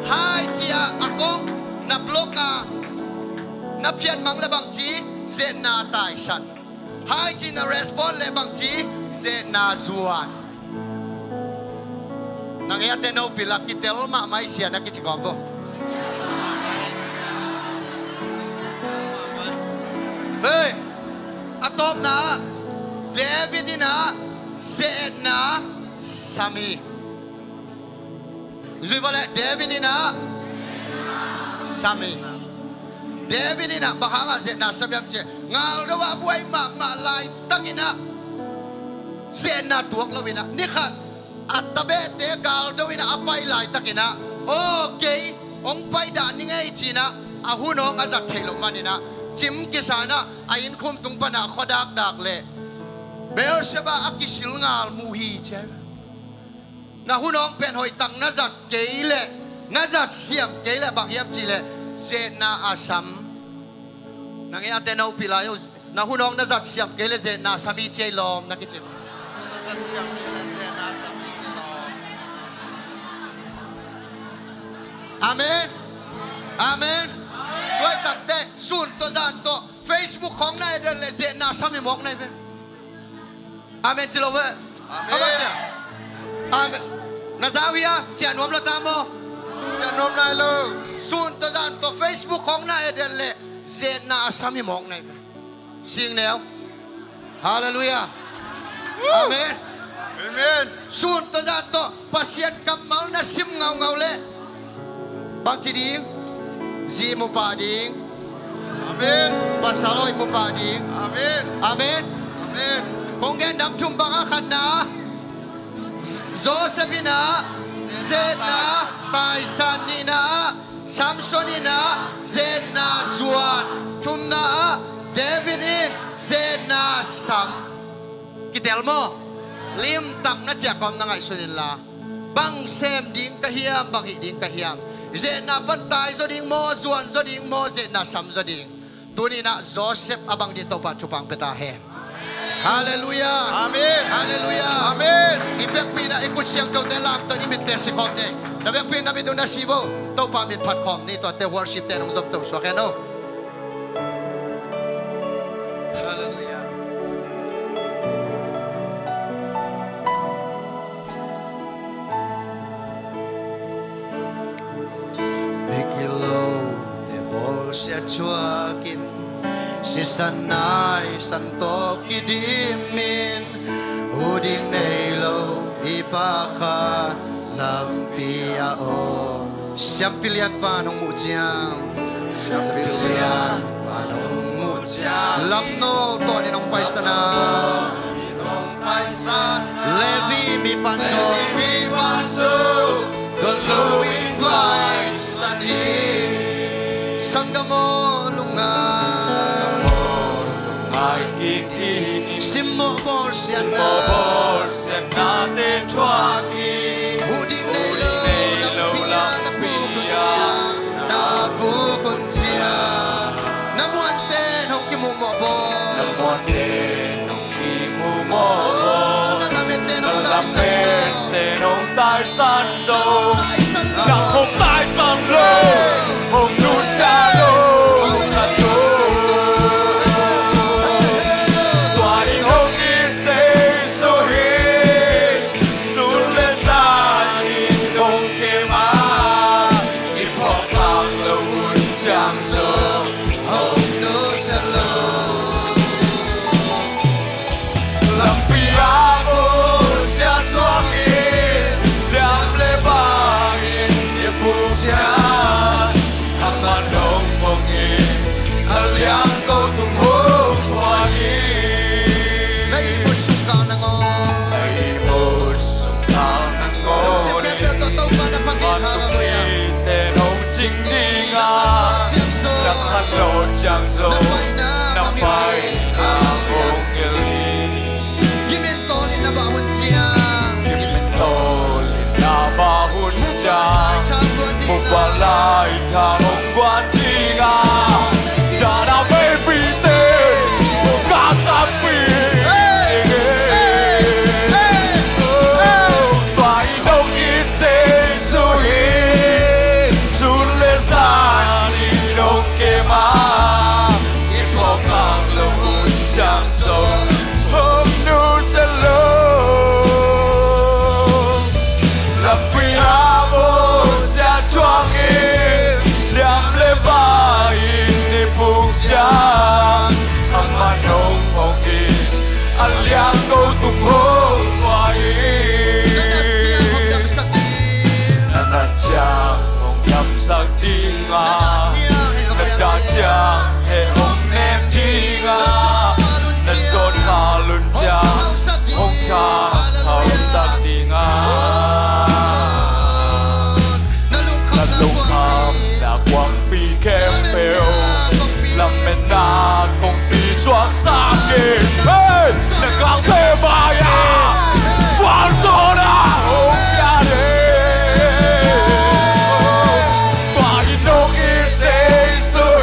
hai chia akong na bloka, na pian mang lebang chi, zen na tai san, hai chi na respond lebang chi, zen na zuan. Nangyate no pila kitel ma mai siya na kichikombo. Hey, atom na. David ina Zedna Sami. Zui boleh David ina Sami. เดวิดนี่นะบังคับเสนาสมัยเจงาลว่าบวยมาลายตั้งอินะเสนาตัวกลวินะนี่ค่ะอัตเบเตกาลดวินะอภัยลายตั้งอินะโอเคองไปด่านนี่ไงจีนะอาหุนองอาจัดเทลมันนี่นะจิมกิสานะอายินคุมตุงปนาขดักเล่เบลเชบาอักิสิลงาลมูฮีเชนะหุนองเป็นหอยตังนาจัดเกยเล่นาจัดเสียมเกยเล่บักยับจีเล่เจนาอาซัมนังเอเตนาอุปิลายนะหุนองนาจัดเสียมเกยเล่เจนาสามีเจลอมนักกิจนาจัดเสียมเกยเล่เจนาสามีเจลอมอาเมนอาเมนด้วยตักเตะสูนตัวจานตัว Facebook ของนายเดินเลยเจนาสามีมองนายเว้อาเมนจิโลเวอาเมนอาเมนนาซาวิยาเจียนวมละตามโมเจียนวมนายลูสูนตัวจานตัว Facebook ของนายเดินเลยเจนาสามีมองนายเสียงแนวฮาเลลูยาอาเมนอาเมนสูนตัวจานตัวปัสยันกำมัลนาซิมเงาเลยบางทีดิ้งจีมุปาดิ้งอาเมนภาษาลอยมุปาดิ้งอาเมนอาเมนอาเมนคงเงินดังจุ่มบังอาคันนะโจเซฟินะเซนาไตซันนีนะซัมโซนีนะเซนาสวนจุ่มนะเดวิดอินเซนาซัมกิเตลโมลิมตักนัจจากความนังไอสุนิลาบังเซมดิ้งกะเฮียมบังฮิดิ้งกะเฮียมเจนาปันตายจดิงโมส่วนจดิงโมเจนาสัมจดิงตัวนี้นะโจเซฟabang dito pa chupang petahe Haleluya Amen Haleluya Amen Ipek pina ikut siang kau dalam tu imit tersikom ni Tapi pina midu nasibo tau pamit patkom ni tu te worship te nong zom tu so keno Haleluya Siya chuakin si sanay santo kidimin uding nailo ipaka lampiao siyang pilihan panong mutyang siyang pilihan panong mutyang lamno to ninong paisana Levi mi panso guluin paisani Sanggamo lungan ay ikini Simo borsian natin tuwagi Uding nailaw lampiya Napukon siya Namuante nung kimumobo Namuante nung kimumobo Nalamete nung tayo santo Nakong tayo sanlo Hong Luciano Santo Tuaring hong insesuhin Sulesanin nung kema Ipopang lawun siyang so Hong Luciano Lampiako siya tuwangin Liang lebangin Ibu siya Manong pongin Aliang ko tumhong huwagin Naibot sungkaw ng on Naibot sungkaw ng on Manong jingdinga Nakalot siyang so Napay na kong ilti Gimintolin na bahon siya Gimintolin na bahon siya Mupalay tamong guantinga Dana bebite Mukatapi Painong insesuhin Sulesan inong kema Ipokang luhun siyang so Hong nusalo Lapihan mo siya chuangin Liang lebayin Lamin na kong biswak sa akin. Hey! Nagkakemaya! Kwarto na umiari. Painong isisuhin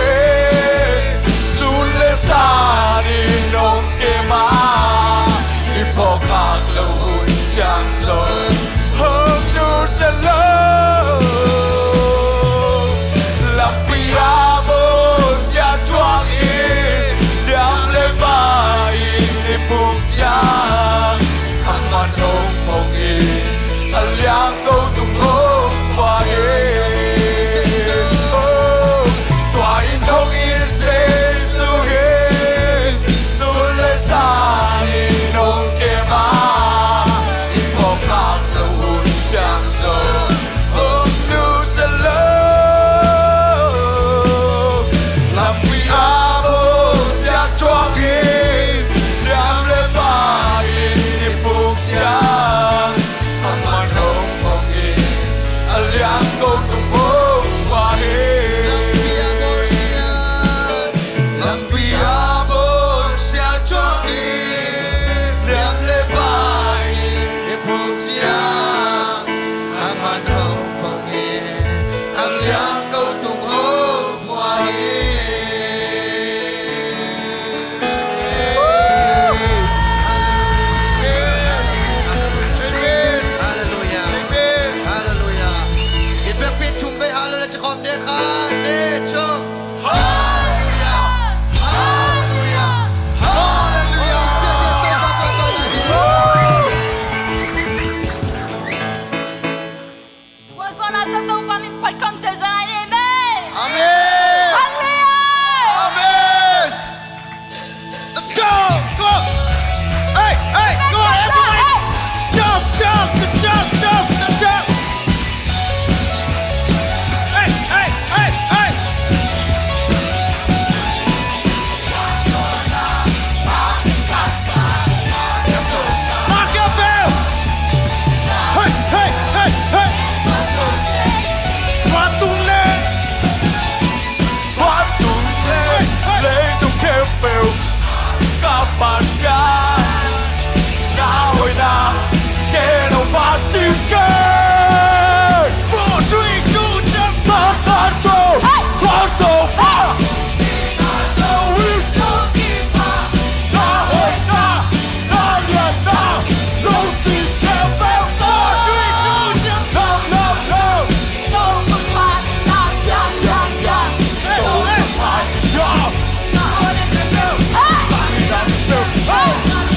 tulisan inong kema. Ipokakluhun siyang son hangnu sa loob. Lampiamo siya tuwangin Diyang lebain ipong siyang Ang manong mongin Alyang ko tungkong buhayin. Tuwain kong isisuhin tulisan inong kema. Ipokakluhun siyang son hangnu sa loob. Lampiamo siya tuwangin Diyang lebain ipong siyang Ang manong mongin Alyang ko tungkong buhayin. Lampiamo siya tuwangin Diyang lebain ipong siyang Ang manong mongin Alyang ko tungkong Hallelujah. Hallelujah. Ipagpit chumbay hallelujah cha kom de kha de chum. Wazon atatong pamimpad kong sa zanay. Amen! Amen. Hallelujah! Amen. Let's go. Go. Hey, hey, go on everybody. Jump, jump, jump, jump, jump. Hey, hey, hey, hey. Lock your bell. Hey, hey, hey, hey. Watule. Watule lấy nung kêu bèo các bạn trai na hồi na kê đầu ba chim kê 4, 3, 2, jump. sát tan tô quán tô pha na hồi na liền na lâu xin kêu bèo 4, 3, 2, jump. no no no Đâu một phạt là chẳng chẳng chẳng. Hey, hey. yo na hồi na kêu Hey! bạn đi làm được Hey!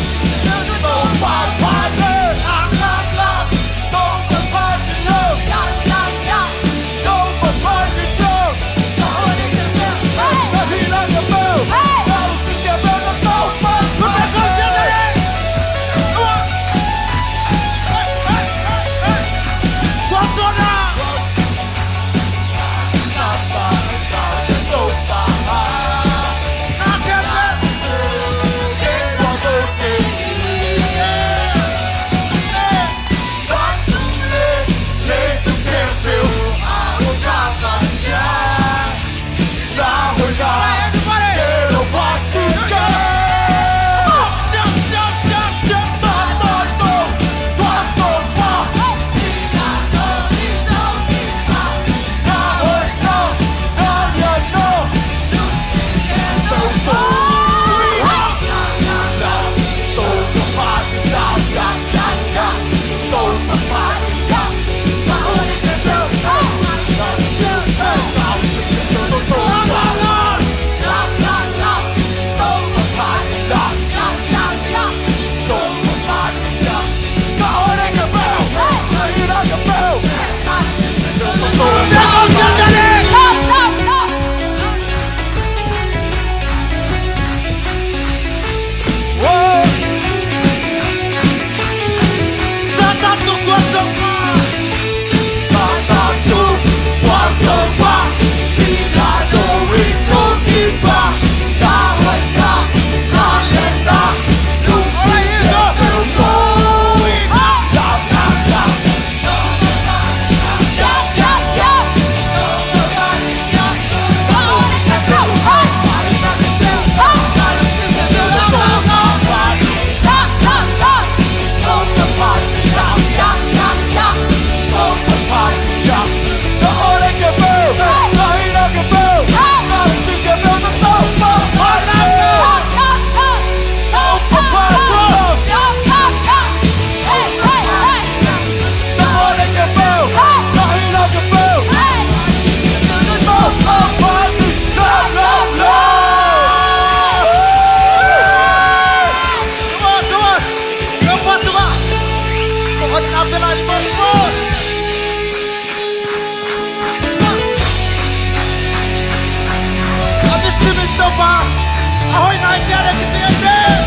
tiada kecil amen.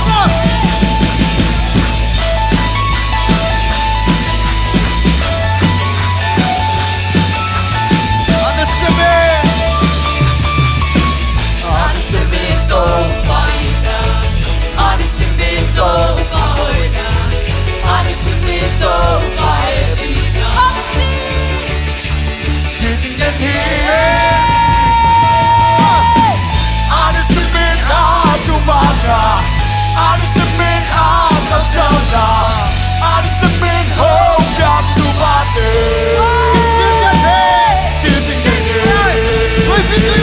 Come on. Ada semen. Ada semento pahina, ada semento pahoina, ada semento pahebina. Pangsi. Using the heat. Ada semen tu mana? Ada semen atau sana? Ada semen hope yang tu mana? Using the heat. Oi, fica aí,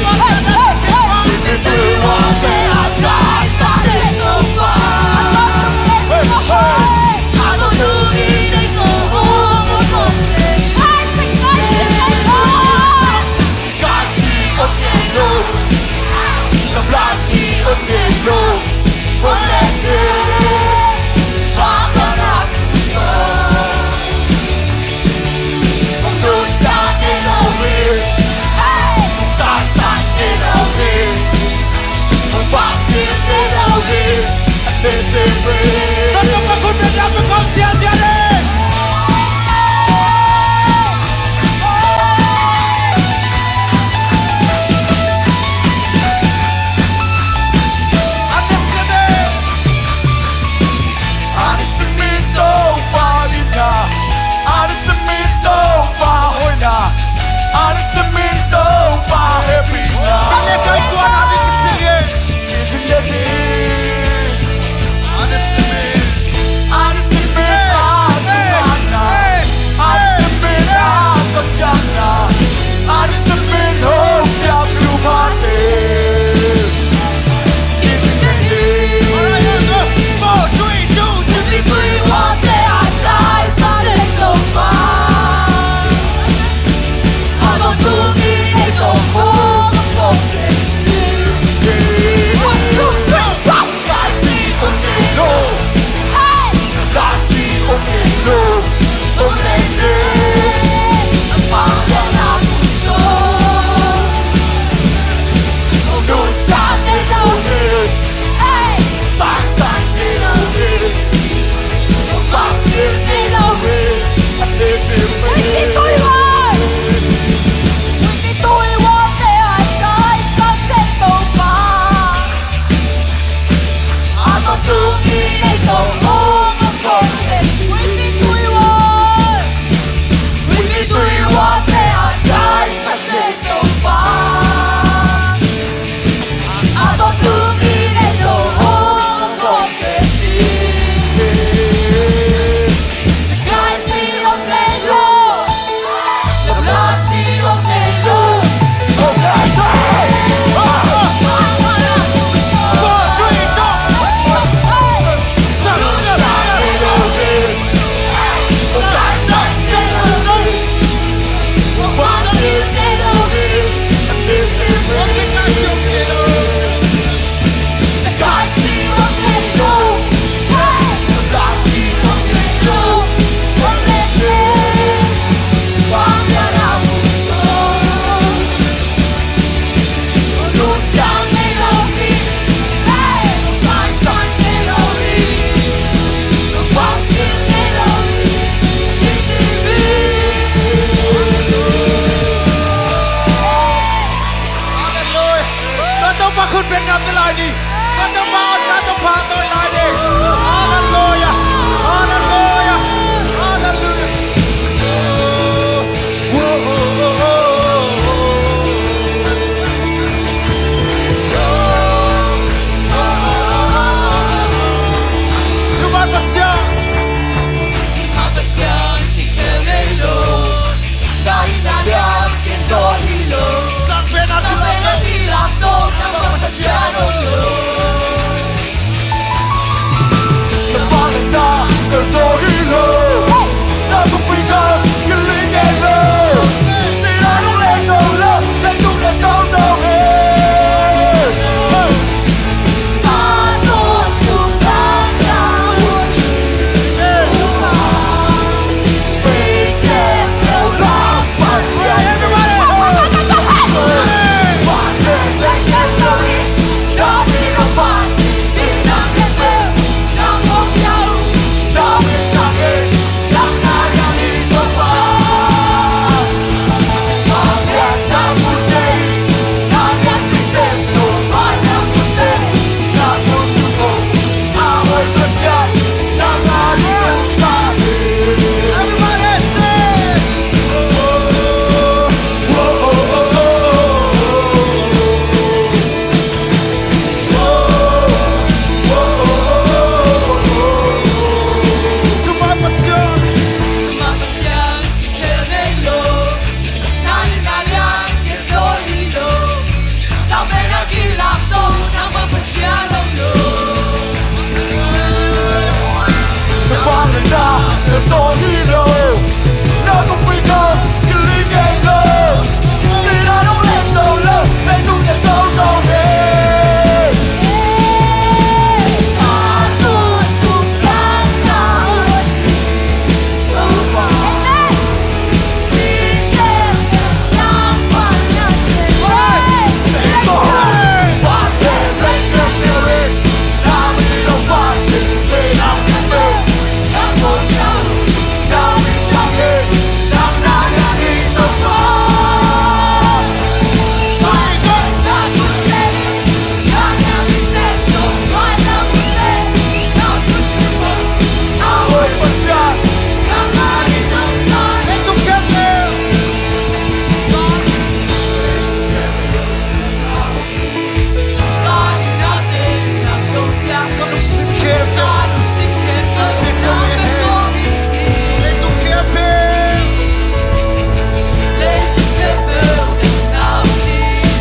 Tanto para contentar com consciência dele. Ada semento pahina, ada semento pahoina, ada semento pahebina. Kali saya tuan adik kecil ye. Ada semen. Ada semen tu mana? Ada semen atau sana? Ada semen hope yang tu mana? Dakilato ng mapasyadong loob. Napangan na ng Zomi Nakumpikang kilingay lang Sinanong leso lang May tunay sa Zomi Takot kong gagawin. Amen! Teacher, laban natin. Ito Bakit may kapirin Namin ang batin Pinakapit Takot na Namin tangin Nang nanganito pa Bakit nagulit? Ang aming sexo, walang ulit. Ang gusto mo, Ako'y pasyan ang maritungtong. Itong kemel. Kahit natin ang tungkyak. Kaluksin kemel. Anong sikreto na pagkumiti? Itong kemel. Let the building now leave.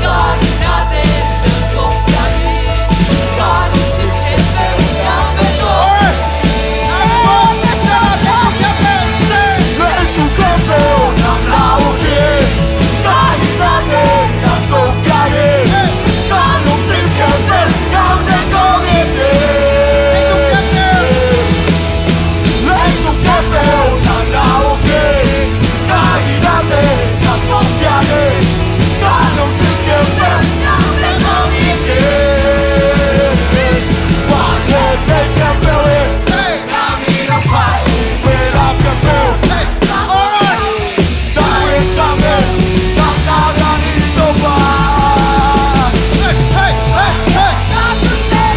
Kahit natin ang tungkyakin. Anong sikreto na pagkumiti? Ayaw na sa Let me come Nang naukin Kahit natin ang tungkayin Kanong sikapin Nang nagkumiti Let me come Nang naukin Kahit natin ang tungkayin Kanong sikapin Nang nagkumiti. Bakit may kapirin Namin ang pati. Without kapil Alright. Dahil tangin Nang nanganito pa Hey, hey, hey, hey. Nagutin,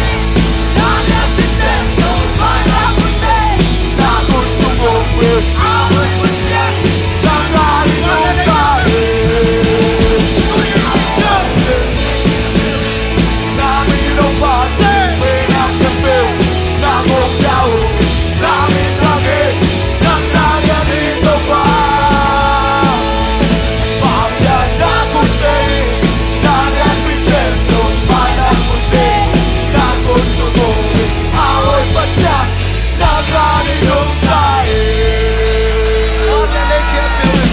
nanapisenso, malagutin. Ako'y sumupit Ako'y masyan, Nang nanganito tayo Namin ang pati Without kapil Nangong yaw Namin tangin Nang nanganito pa Pagyan ako'y tayo Nanapisenso malagutin Ako'y sumupit Ako'y pasya Nang nanganito tayo Orale kemel.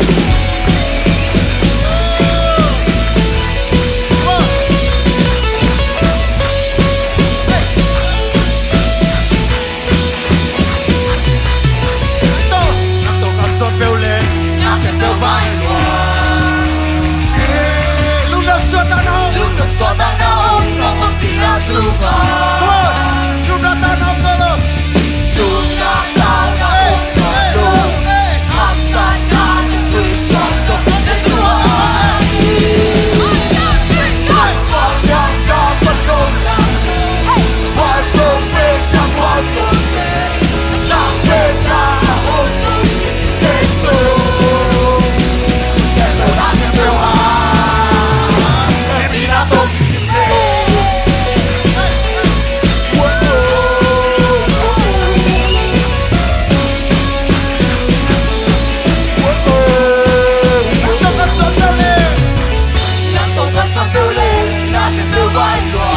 Ito. Ito kalson peule. nakatabayan mo. Lunag sa tanaw. Lunod sa tanaw ng mga pinasukan. Come on. Lunag tanaw ko lo. Tunakaw na Hey, kung hey, ano. hey. Aksan na ng puso sa pinasukan. Pagyan dapat ko Hey! Pagpupit sa pagpupit Sakit na ako Seso Ito lang yung buhay Hindi na to hindi Ito kalson peule. Nagtungkol sa piling natin buhay mo.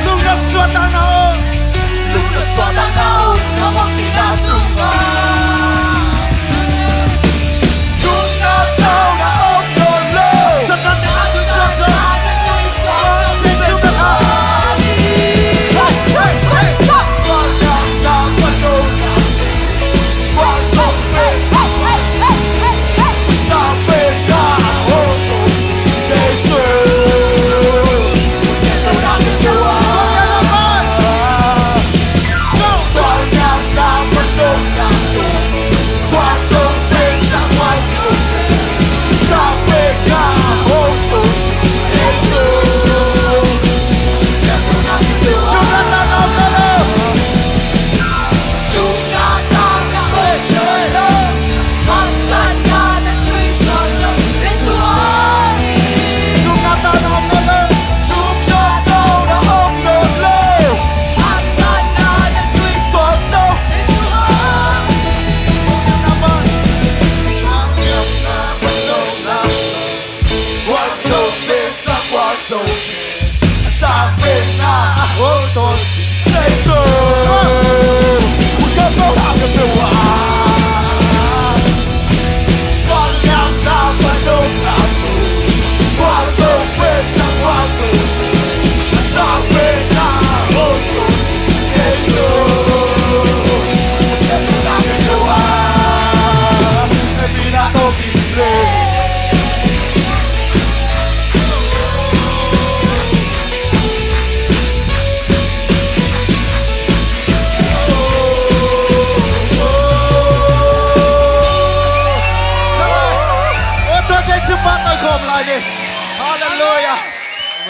Lunag sa tanaw. Lunod sa tanaw ng mga pinasukan. Tunataw na ang galing Sa tanaw. Sa tanaw. Pagyan dapat ko Pagpupit Sakit na ako Seso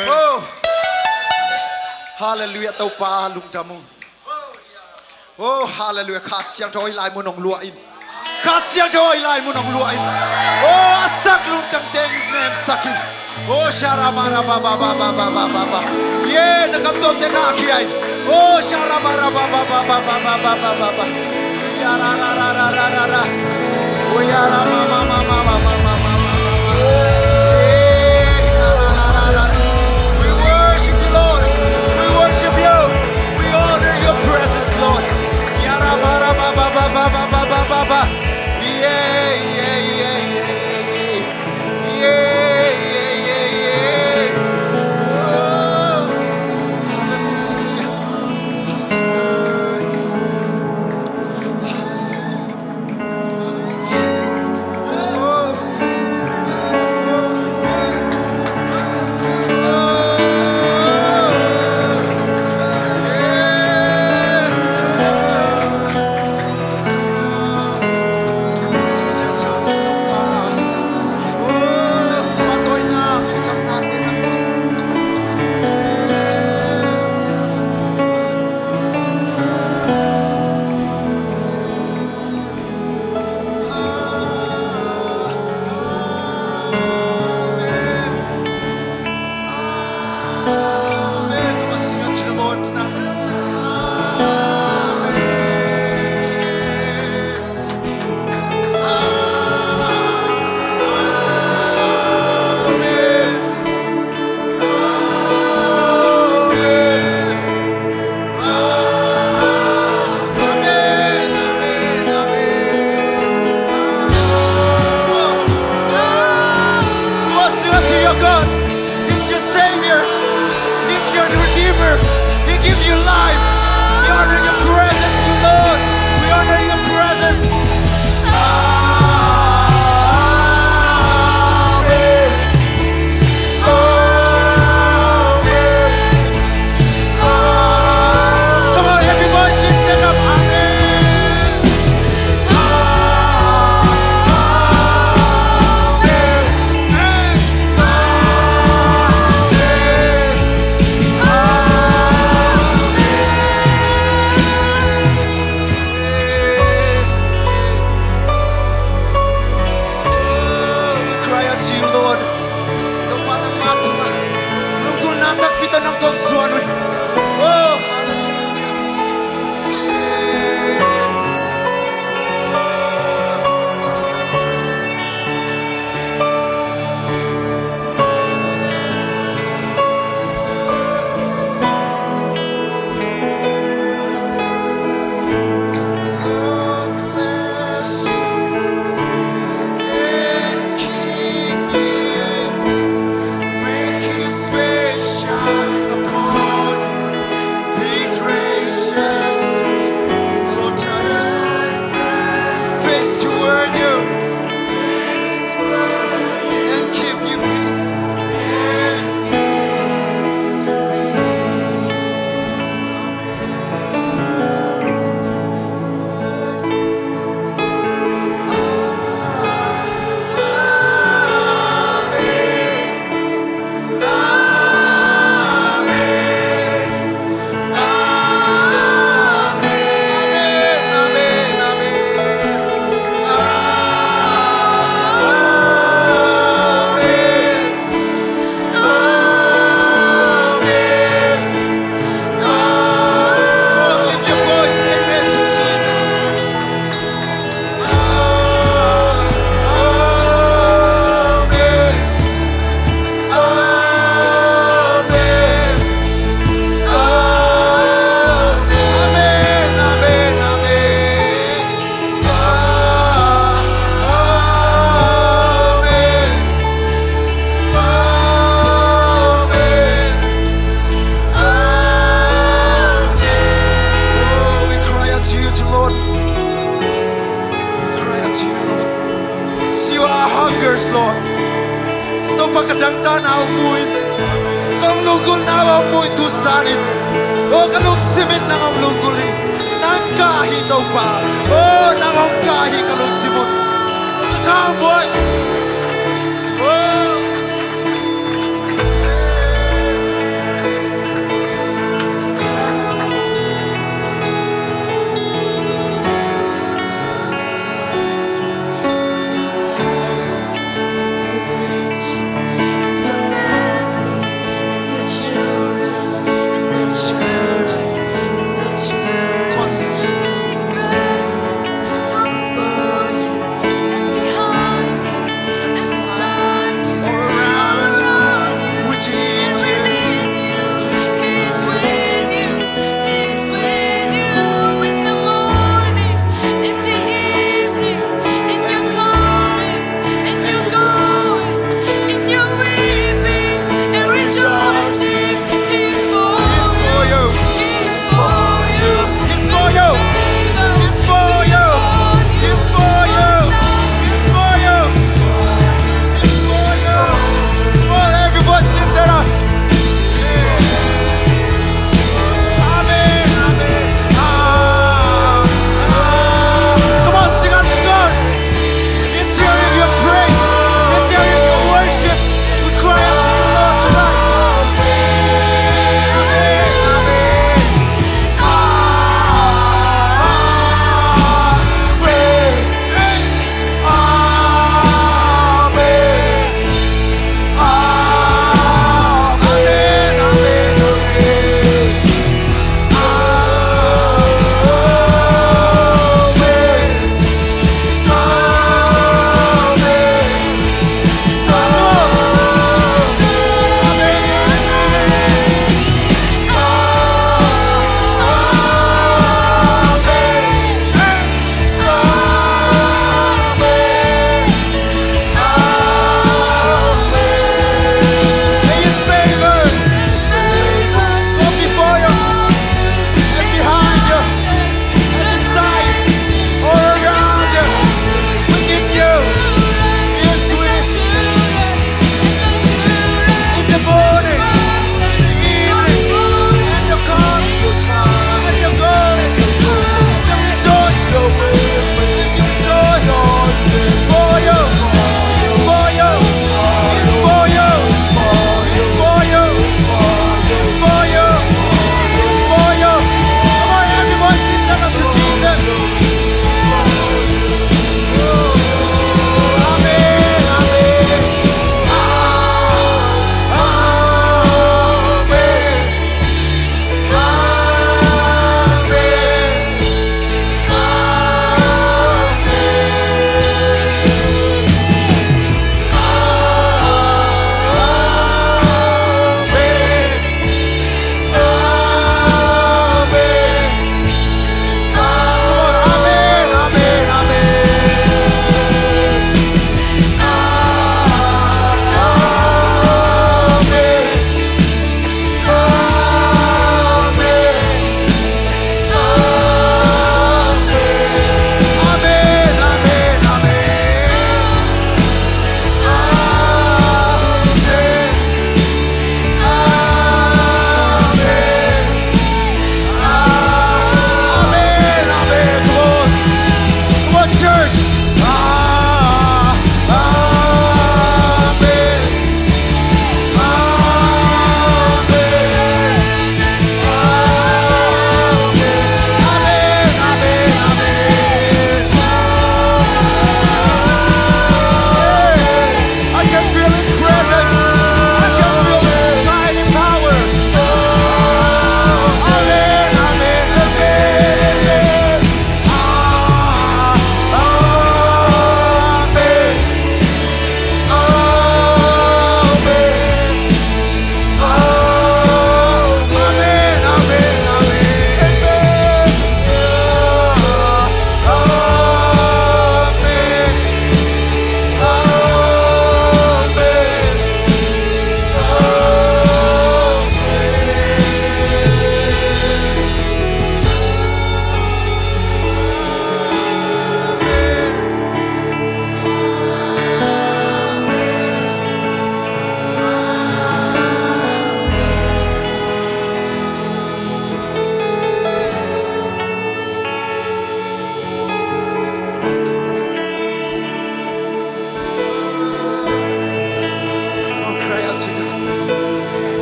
Oh, hallelujah tàu pa lung damu. Oh, hallelujah khasiang thoi lai mun ong luain. Khasiang thoi lai mun ong luain. Oh, asak lung tang teng nem sakin. Oh, sharamara ba ba ba ba ba ba ba ba. Ye nakam tom te na khiai. Oh, sharamara ba ba ba ba ba ba ba ba ba ba. Ya ra ra ra ra ra ra ra. Oh, ya ra ma ma ma ma ma ma ma ma. We worship you, Lord. We worship you. We honor your presence, Lord. Ya ra ba ra ba ba ba ba ba ba ba ba ba. Yeah, yeah, yeah, yeah, yeah, yeah, yeah, yeah, yeah. Oh, hallelujah.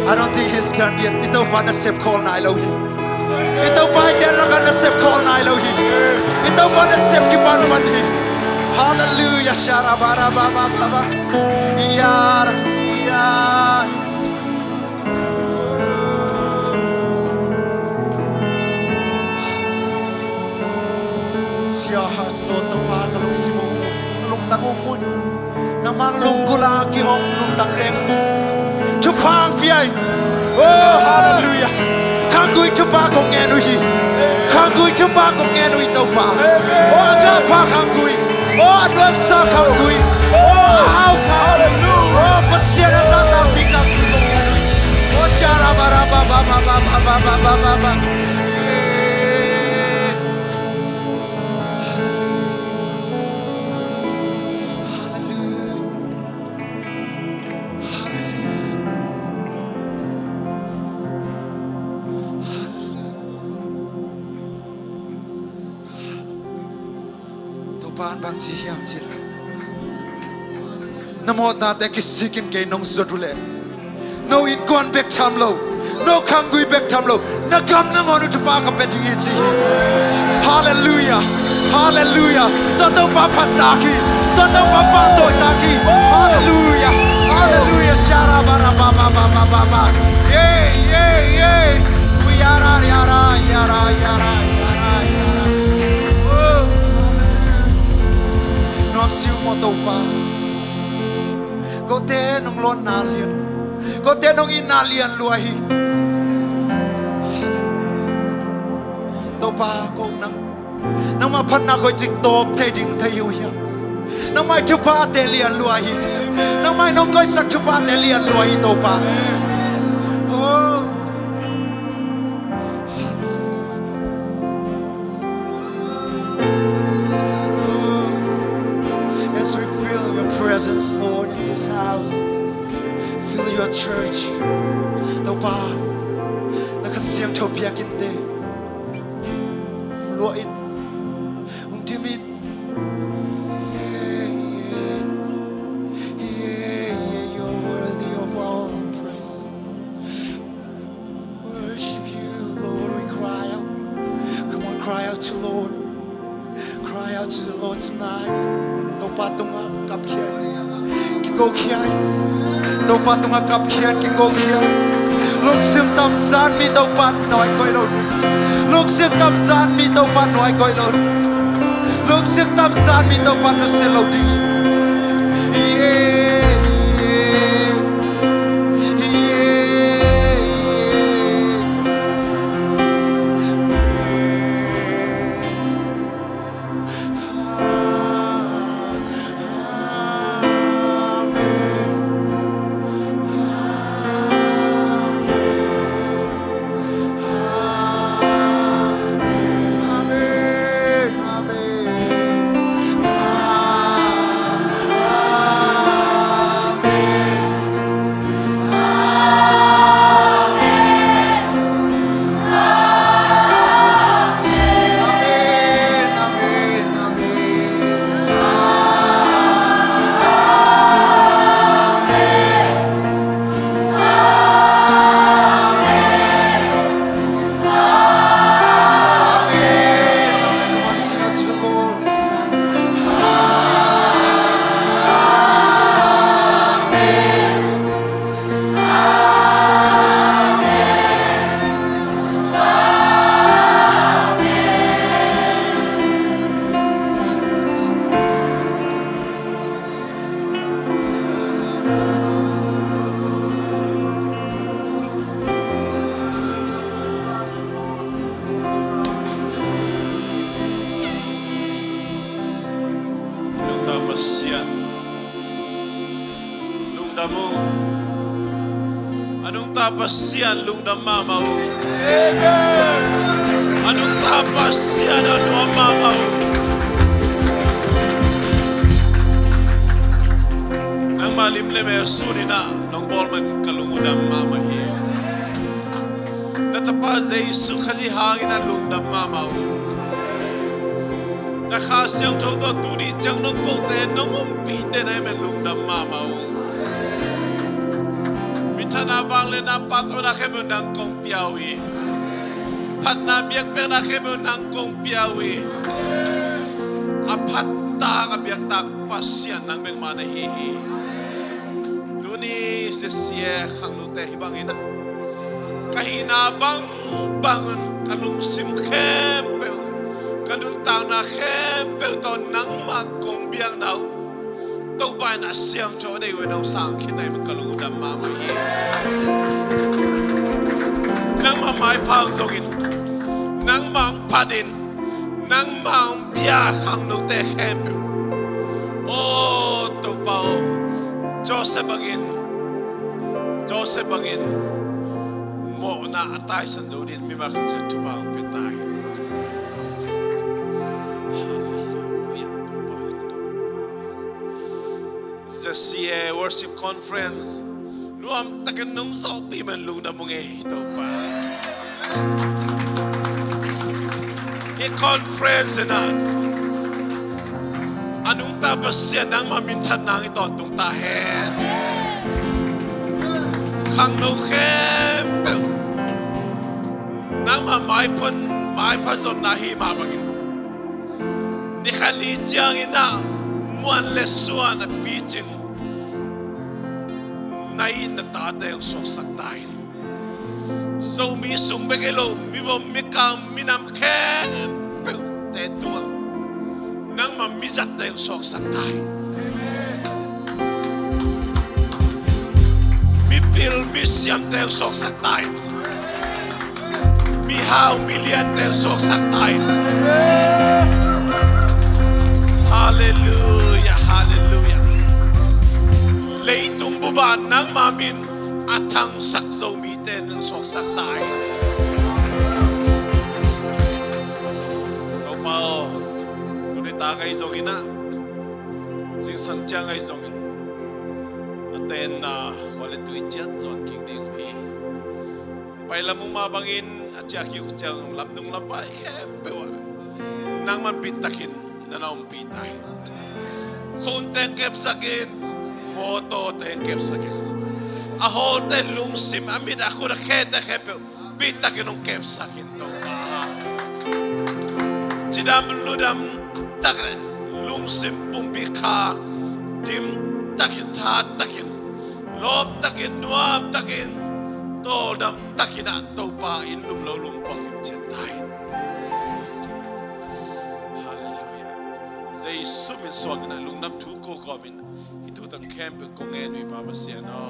I don't think he's done yet. Ito pa na sip call na ilaw hi. Ito pa iten lang na sip call na ilaw hi. Ito pa na sip kipan man hi. Hallelujah. Shara bara baba baba. Yar yar. Siya heart Lord to pa kalong simong mo. Kalong tangong mo. Namang lunggula kihong lung tangteng. Chupang piay. Oh hallelujah. Kangui chupa kong enuhi. Kangui chupa kong enuhi tau pa. Oh agapa kangui. Oh adwem sa kangui. Oh how hallelujah. Oh pasiena sa tang bikang kong enuhi. Oh syara bara ba ba ba ba ba ba ba ba ba ba. Paan bang siyang sila Namo natin kisikin kay nong zodule No in kon bek tamlo No kangui bek tamlo Nagam nang onu tupa ka pedingi ji Hallelujah Hallelujah Toto pa pataki Toto pa patoy taki Hallelujah Hallelujah Shara bara ba ba ba ba ba ba Yay yay yay We yara yara yara yara siêu mô tô pa có thể nông lon na liền có thể nông in na liền lui tô pa có nang mà phát na coi dịch top thay đình thay yêu hiệp nang mai chụp pa te liền lui nang mai nông coi sắc chụp pa te liền lui tô pa oh presence, Lord, in this house. Fill your church. Topa, nakasiyang topia kinte. Luain, dimin. You're worthy of all praise. Worship you, Lord. We cry out. Come on, cry out to Lord. Cry out to the Lord tonight. Topa tunga kap kiai. Go kiai, tàu pat tung akap kiai ki go kiai. Lục sim tam san mi tàu pat nói coi đâu đi. Lục sim tam san mi tàu pat nói coi đâu. Lục sim tam san mi tàu pat nó sẽ lâu đi. Anong tapas yan lungdam mamaw? Anong tapas yan ano mamaw? Nang malimlim suni na nang bolman kalungudam mamahi. Natapaz ay sukali hangin ang lungdam mamaw. Nakasyang todo tuni chang nong kote nong umpide na men lungdam mamaw. na bang le na pato na kemo nang kong piawi. Pat na biyak per na kemo nang kong piawi. Apat ta kabiyak tak pasyan nang men manahihi. Tuni ZCA kang lute hibangina. Kahinabang bangun kalumsim kempel. Kanuntang na kempel to nang magkong biyang naw. Tau ba na siyang to day when ang sangkin ay magkalungudang mamahi. Nang mamay pangsogin. Nang mang padin. Nang mang biyakang lute kempel. Oh, tau pa o. Joseph bangin. Mo na atay sandudin mimakot siya tupang pitay. Hallelujah. ZCA Worship Conference. Luam tagan nung Zomi man luna mong ito pa. I-conference na. Anong tapos siya nang maminsan nang ito itong tahen. Kang no kempel. Nang may panson na himamagin. Ni Khalidyang ina muan lesuan at pitching. Nain na tatay ang soksak tayo. Zomi sumbegelo mivo mikang minam kempel. Tetungan. Nang mamizat na yung soksak tayo. Mipilmis yan tayo soksak tayo. Mihaw milyan tayo soksak tayo. Hallelujah, hallelujah. Leitong buba ng mamin at ang sakso miten ng soksak tayo. Ikaw pa o. Kay zongin na sing sangchang ay zongin aten na wala tuichat zon king ding hi paila mo mabangin at siya kiyang labdong lapay bewa nang man bitakin na naumpitay kung tengkep sakin moto tengkep sakin ahol ten lungsim amin ako na kete kepe bitakin ng kep sakin to sidam ludam takren lungsim pumbika dim takin tat takin lob takin nuam takin todam takina topa inlum lolum pakim centahin. Hallelujah. Zay sumin swag na lungnam tuko komin itu tang camp kong enwi papa siya no.